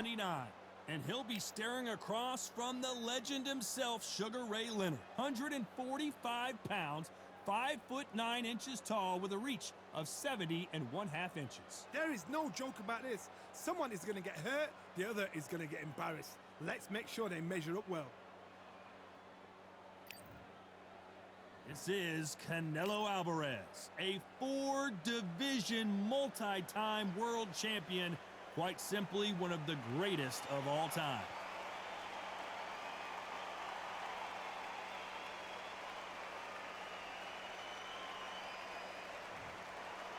99. And he'll be staring across from the legend himself, Sugar Ray Leonard. 145 pounds, 5'9" tall, with a reach of 70 1/2 inches. There is no joke about this. Someone is going to get hurt, the other is going to get embarrassed. Let's make sure they measure up well. This is Canelo Alvarez, a 4-division multi-time world champion, quite simply one of the greatest of all time.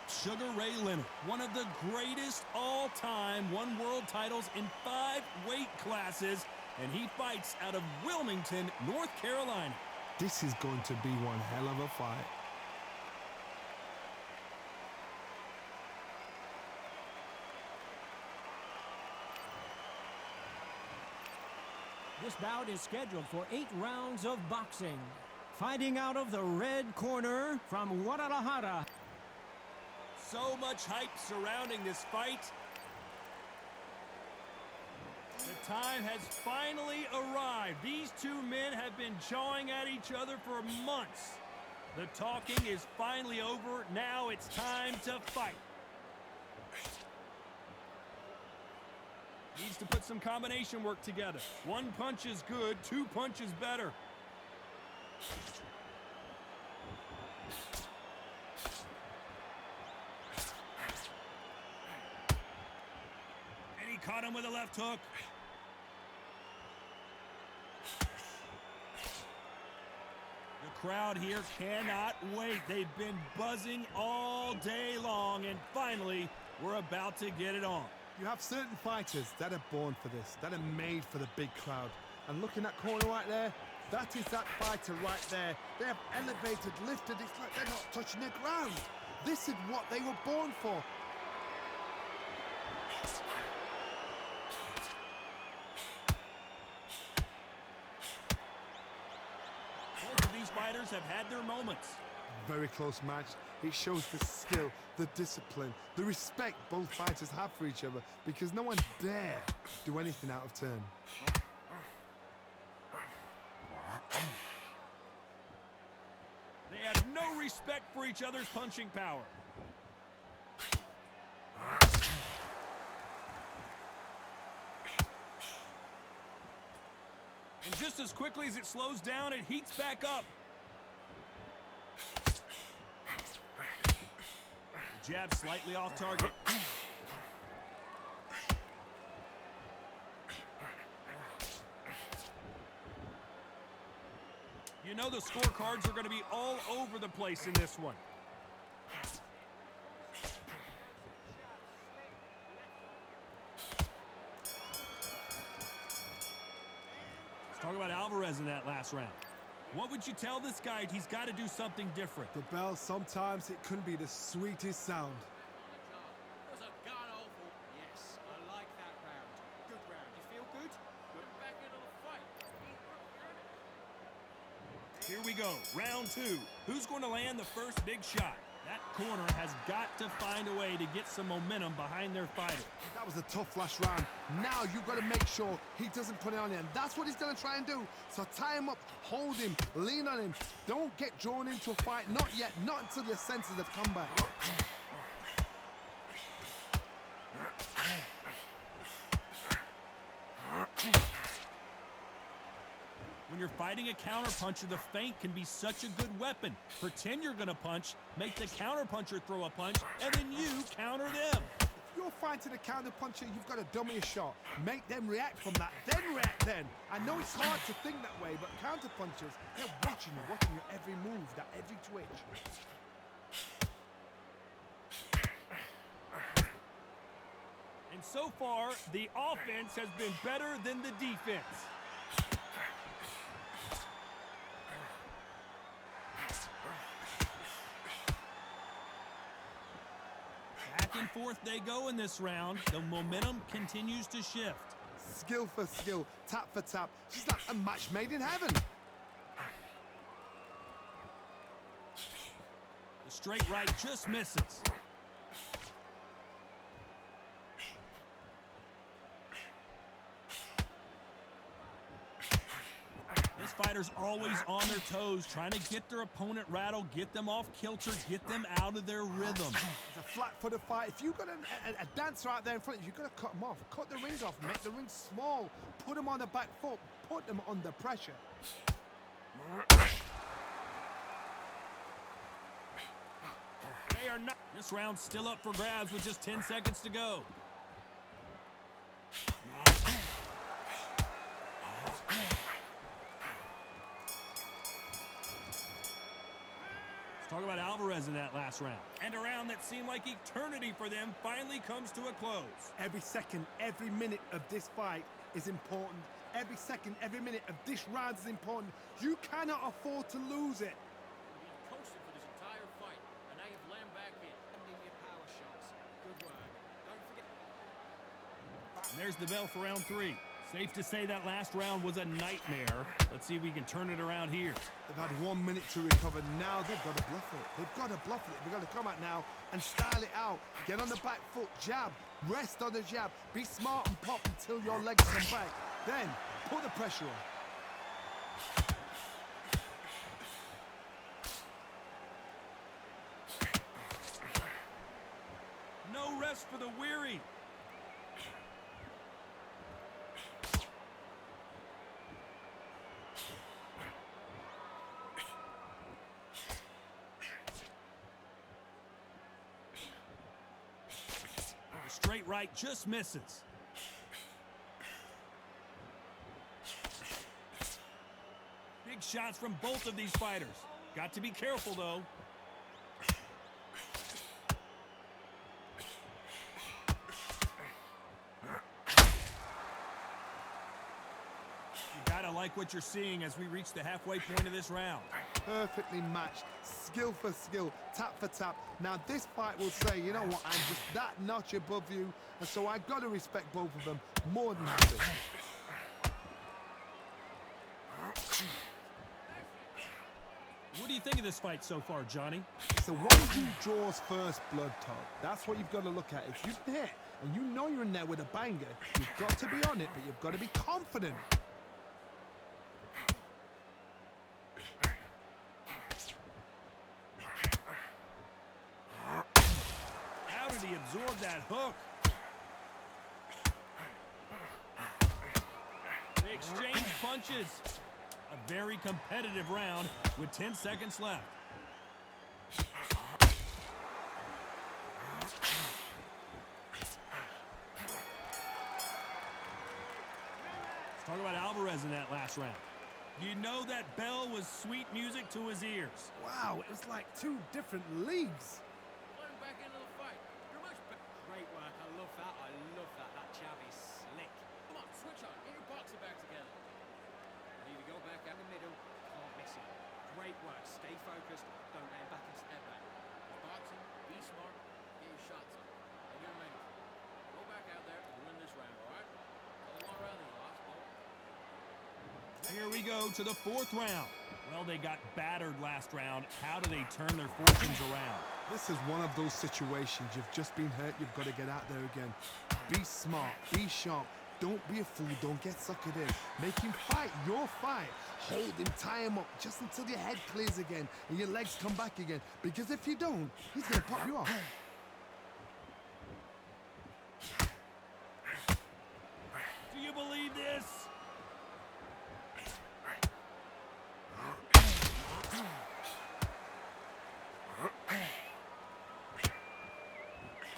Sugar Ray Leonard, one of the greatest all-time, won world titles in 5 weight classes, and he fights out of Wilmington, North Carolina. This is going to be one hell of a fight. This bout is scheduled for 8 rounds of boxing. Fighting out of the red corner from Guadalajara. So much hype surrounding this fight. The time has finally arrived. These two men have been jawing at each other for months. The talking is finally over. Now it's time to fight. Needs to put some combination work together. 1 punch is good, 2 punches better. And he caught him with a left hook. The crowd here cannot wait. They've been buzzing all day long, and finally, we're about to get it on. You have certain fighters that are born for this, that are made for the big crowd. And look in that corner right there, that is that fighter right there. They have elevated, lifted, it's like they're not touching the ground. This is what they were born for. Both of these fighters have had their moments. Very close match. It shows the skill, the discipline, the respect both fighters have for each other, because no one dare do anything out of turn. They have no respect for each other's punching power. And just as quickly as it slows down, it heats back up. Jab slightly off target. You know the scorecards are going to be all over the place in this one. Let's talk about Alvarez in that last round. What would you tell this guy? He's got to do something different. The bell, sometimes it couldn't be the sweetest sound. Was a god-awful. Yes, I like that round. Good round. You feel good? Get back into the fight. Here we go, round 2. Who's going to land the first big shot? That corner has got to find a way to get some momentum behind their fighter. That was a tough last round. Now you've got to make sure he doesn't put it on him. That's what he's going to try and do. So tie him up, hold him, lean on him. Don't get drawn into a fight. Not yet. Not until your senses have come back. When you're fighting a counterpuncher, the feint can be such a good weapon. Pretend you're going to punch, make the counterpuncher throw a punch, and then you counter them. If you're fighting a counterpuncher, you've got to dummy a shot. Make them react from that, then react then. I know it's hard to think that way, but counterpunchers, they're watching your every move, that every twitch. And so far, the offense has been better than the defense. Back and forth they go in this round. The momentum continues to shift. Skill for skill, tap for tap. She's like a match made in heaven. The straight right just misses. These fighters always on their toes, trying to get their opponent rattled, get them off kilter, get them out of their rhythm. It's a flat-footed fight. If you've got a dancer out there in front of you, you've got to cut them off. Cut the rings off, make the rings small, put them on the back foot, put them under pressure. They are not. This round's still up for grabs with just 10 seconds to go. Talk about Alvarez in that last round. And a round that seemed like eternity for them finally comes to a close. Every second, every minute of this fight is important. Every second, every minute of this round is important. You cannot afford to lose it. You've been coasting for this entire fight, and now you've landed back in. Ending your power shots. Good work. Don't forget. And there's the bell for round 3. Safe to say that last round was a nightmare. Let's see if we can turn it around here. They've had 1 minute to recover. Now they've got to bluff it. They've got to bluff it. They've got to come out now and style it out. Get on the back foot, jab, rest on the jab. Be smart and pop until your legs come back. Then put the pressure on. No rest for the weary. Straight right just misses. Big shots from both of these fighters. Got to be careful, though. You gotta like what you're seeing as we reach the halfway point of this round. Perfectly matched, skill for skill, tap for tap. Now this fight will say, you know what, I'm just that notch above you, and so I've got to respect both of them more than happy. What do you think of this fight so far, Johnny? It's the one who draws first blood, Todd. That's what you've got to look at. If you're hit and you know you're in there with a banger, you've got to be on it, but you've got to be confident. How did he absorb that hook? They exchange punches. A very competitive round with 10 seconds left. Let's talk about Alvarez in that last round. You know that bell was sweet music to his ears. Wow, it was like two different leagues. Going back into the fight. You're much better. Great work. I love that. I love that. That jab is slick. Come on, switch on. Get your boxing back together. Here we go back out the middle. Can't miss it. Great work. Stay focused. Don't land back and step back. Boxing. Be smart. Get your shots up. And you're amazing. Go back out there and win this round, all right? Only one round in the last ball. Here we go to the 4th round. Well, they got battered last round. How do they turn their fortunes around? This is one of those situations. You've just been hurt. You've got to get out there again. Be smart. Be sharp. Don't be a fool. Don't get suckered in. Make him fight your fight. Hold him, tie him up just until your head clears again and your legs come back again. Because if you don't, he's going to pop you off. Do you believe this?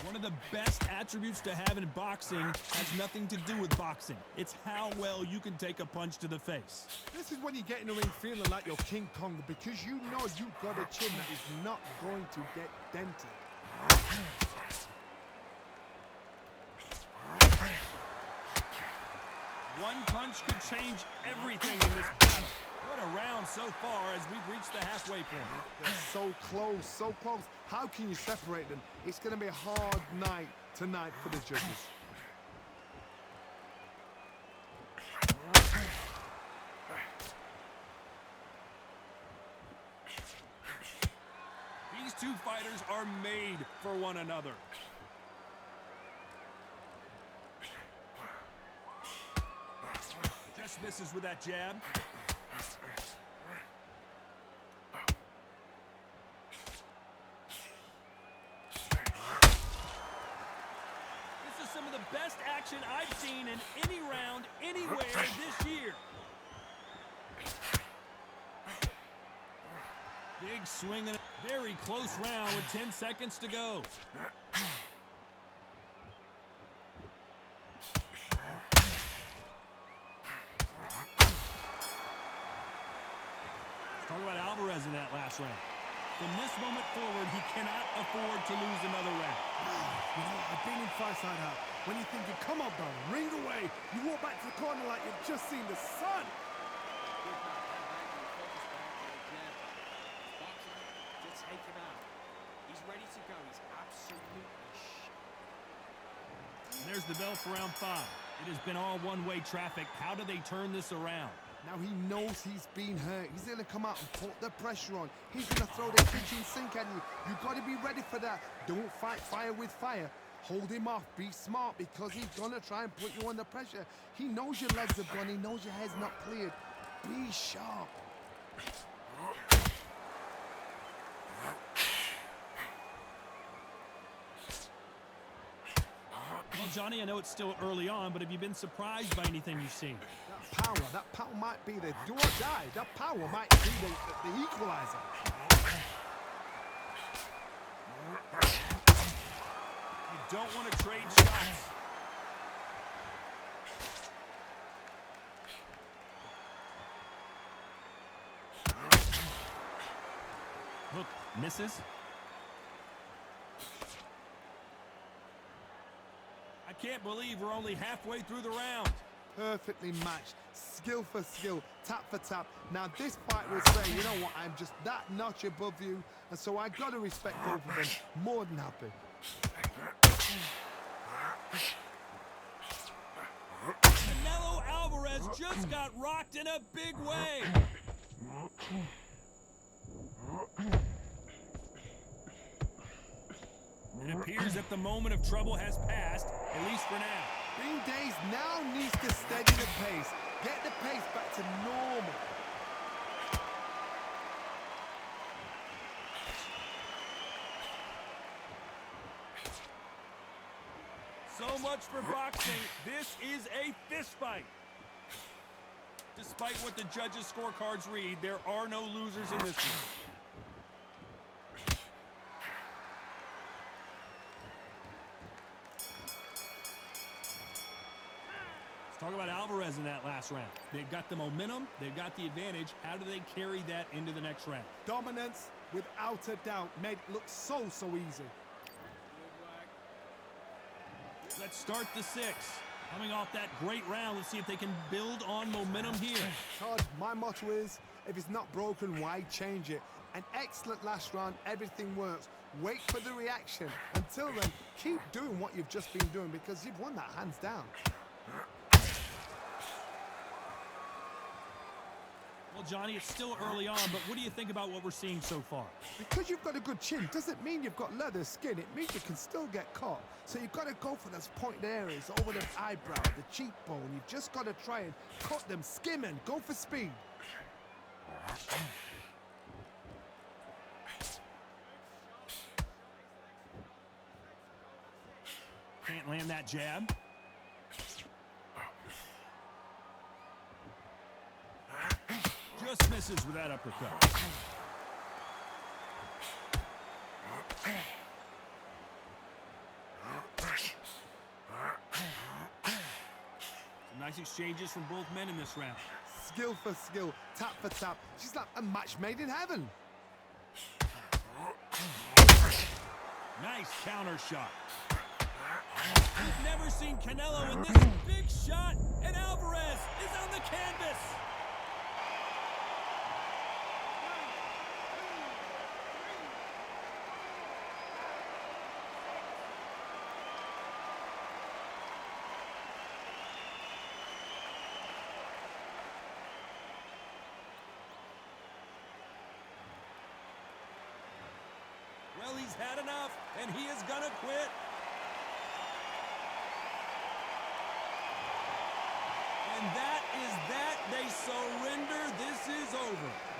One of the best attributes to have in boxing has nothing to do with boxing. It's how well you can take a punch to the face. This is when you get in the ring feeling like you're King Kong because you know you've got a chin that is not going to get dented. One punch could change everything in this battle. What a round so far as we've reached the halfway point. They're so close, so close. How can you separate them? It's going to be a hard night tonight for the judges. These two fighters are made for one another. Just misses with that jab. This is some of the best action I've seen in any round, anywhere this year. Big swing and a very close round with 10 seconds to go. Talk about Alvarez in that last round. From this moment forward, he cannot afford to lose another round. You know, I've been in fights like that. When you're thinking, come on, brother, ring away. You walk back to the corner like you've just seen the sun. Take him out. He's ready to go. He's absolutely And there's the bell for round 5. It has been all one-way traffic. How do they turn this around? Now he knows he's been hurt. He's going to come out and put the pressure on. He's going to throw the kitchen sink at you. You've got to be ready for that. Don't fight fire with fire. Hold him off. Be smart because he's going to try and put you under pressure. He knows your legs have gone. He knows your head's not cleared. Be sharp. Well, Johnny, I know it's still early on, but have you been surprised by anything you've seen? That power might be the do or die. That power might be the equalizer. You don't want to trade shots. Hook misses. I can't believe we're only halfway through the round. Perfectly matched, skill for skill, tap for tap. Now this fight will say, you know what, I'm just that notch above you, and so I gotta respect both of them. More than happy. Canelo Alvarez just got rocked in a big way. It appears that the moment of trouble has passed, at least for now. Green Days now needs to steady the pace. Get the pace back to normal. So much for boxing. This is a fist fight. Despite what the judges' scorecards read, there are no losers in this one. Talk about Alvarez in that last round. They've got the momentum, they've got the advantage. How do they carry that into the next round? Dominance, without a doubt, made it look so easy. Let's start the 6. Coming off that great round, let's see if they can build on momentum here. Todd, my motto is, if it's not broken, why change it? An excellent last round, everything works. Wait for the reaction. Until then, keep doing what you've just been doing because you've won that hands down. Well, Johnny, it's still early on, but what do you think about what we're seeing so far? Because you've got a good chin doesn't mean you've got leather skin. It means you can still get caught. So you've got to go for those pointed areas, over the eyebrow, the cheekbone. You've just got to try and cut them, skim and go for speed. Can't land that jab. Just misses with that uppercut. Some nice exchanges from both men in this round. Skill for skill, tap for tap. She's like a match made in heaven. Nice counter shot. We've never seen Canelo in this big shot, and Alvarez is on the canvas. Well, he's had enough, and he is gonna quit. And that is that. They surrender. This over.